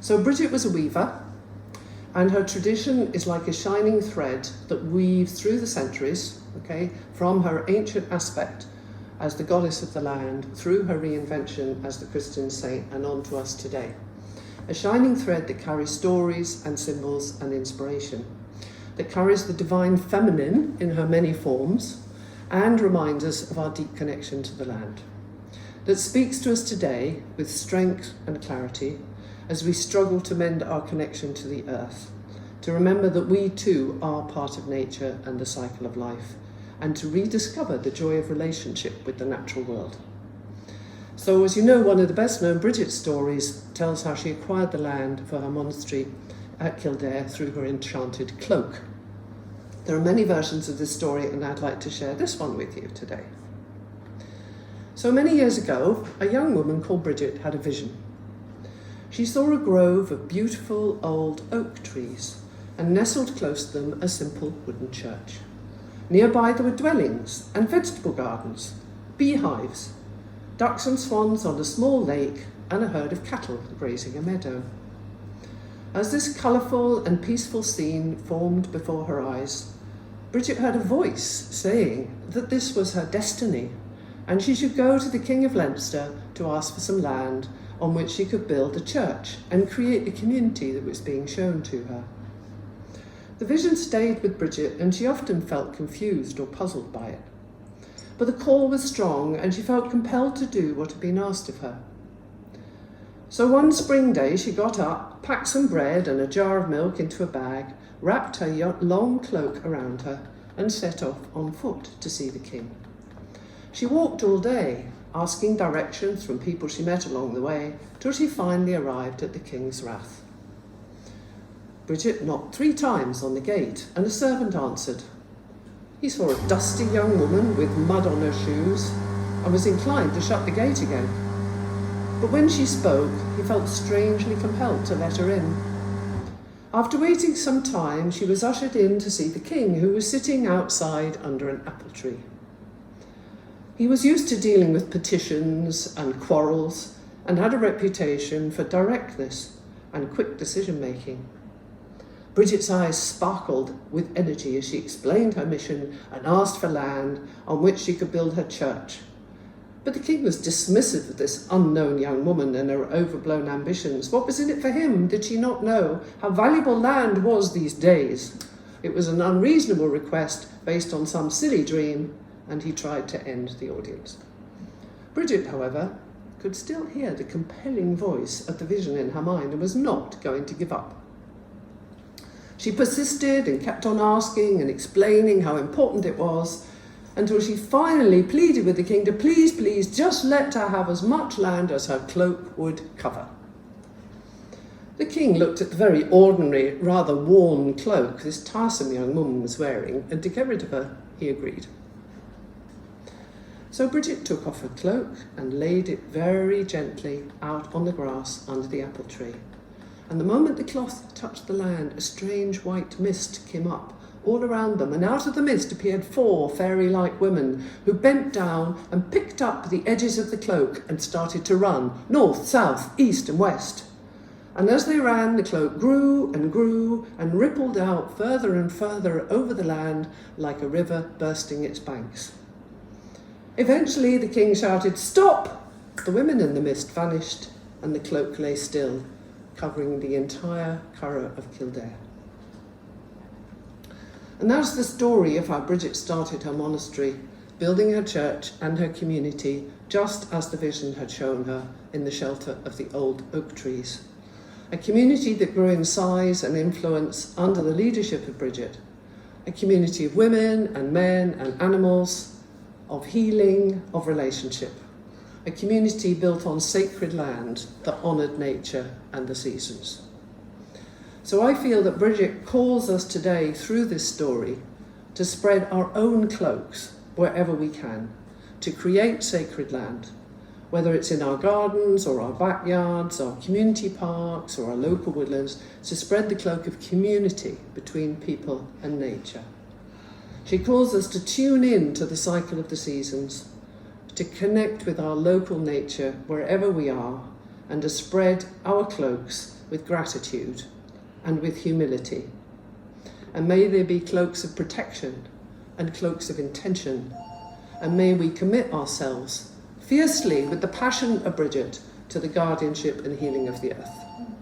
So Bridget was a weaver, and her tradition is like a shining thread that weaves through the centuries, okay, from her ancient aspect as the goddess of the land, through her reinvention as the Christian saint, and on to us today. A shining thread that carries stories and symbols and inspiration, that carries the divine feminine in her many forms, and reminds us of our deep connection to the land, that speaks to us today with strength and clarity as we struggle to mend our connection to the earth, to remember that we too are part of nature and the cycle of life, and to rediscover the joy of relationship with the natural world. So, as you know, one of the best known Bridget stories tells how she acquired the land for her monastery at Kildare through her enchanted cloak. There are many versions of this story, and I'd like to share this one with you today. So many years ago, a young woman called Bridget had a vision. She saw a grove of beautiful old oak trees, and nestled close to them a simple wooden church. Nearby there were dwellings and vegetable gardens, beehives, ducks and swans on a small lake, and a herd of cattle grazing a meadow. As this colourful and peaceful scene formed before her eyes, Bridget heard a voice saying that this was her destiny, and she should go to the King of Leinster to ask for some land on which she could build a church and create the community that was being shown to her. The vision stayed with Bridget, and she often felt confused or puzzled by it. But the call was strong, and she felt compelled to do what had been asked of her. So one spring day she got up, packed some bread and a jar of milk into a bag, wrapped her long cloak around her, and set off on foot to see the king. She walked all day, asking directions from people she met along the way, till she finally arrived at the king's rath. Bridget knocked 3 times on the gate, and a servant answered. He saw a dusty young woman with mud on her shoes, and was inclined to shut the gate again. But when she spoke, he felt strangely compelled to let her in. After waiting some time, she was ushered in to see the king, who was sitting outside under an apple tree. He was used to dealing with petitions and quarrels, and had a reputation for directness and quick decision-making. Bridget's eyes sparkled with energy as she explained her mission and asked for land on which she could build her church. But the king was dismissive of this unknown young woman and her overblown ambitions. What was in it for him? Did she not know how valuable land was these days? It was an unreasonable request based on some silly dream, and he tried to end the audience. Bridget, however, could still hear the compelling voice of the vision in her mind and was not going to give up. She persisted and kept on asking and explaining how important it was, until she finally pleaded with the king to please, just let her have as much land as her cloak would cover. The king looked at the very ordinary, rather worn cloak this tiresome young woman was wearing, and to get rid of her, he agreed. So Bridget took off her cloak and laid it very gently out on the grass under the apple tree. And the moment the cloth touched the land, a strange white mist came up all around them, and out of the mist appeared 4 fairy-like women who bent down and picked up the edges of the cloak and started to run north, south, east and west. And as they ran, the cloak grew and rippled out further and further over the land like a river bursting its banks. Eventually the king shouted, "Stop!" The women in the mist vanished, and the cloak lay still, covering the entire Curragh of Kildare. And that's the story of how Bridget started her monastery, building her church and her community, just as the vision had shown her in the shelter of the old oak trees. A community that grew in size and influence under the leadership of Bridget. A community of women and men and animals, of healing, of relationship. A community built on sacred land that honoured nature and the seasons. So I feel that Bridget calls us today through this story to spread our own cloaks wherever we can, to create sacred land, whether it's in our gardens or our backyards, our community parks or our local woodlands, to spread the cloak of community between people and nature. She calls us to tune in to the cycle of the seasons, to connect with our local nature wherever we are, and to spread our cloaks with gratitude and with humility. And may they be cloaks of protection and cloaks of intention. And may we commit ourselves fiercely with the passion of Bridget to the guardianship and healing of the earth.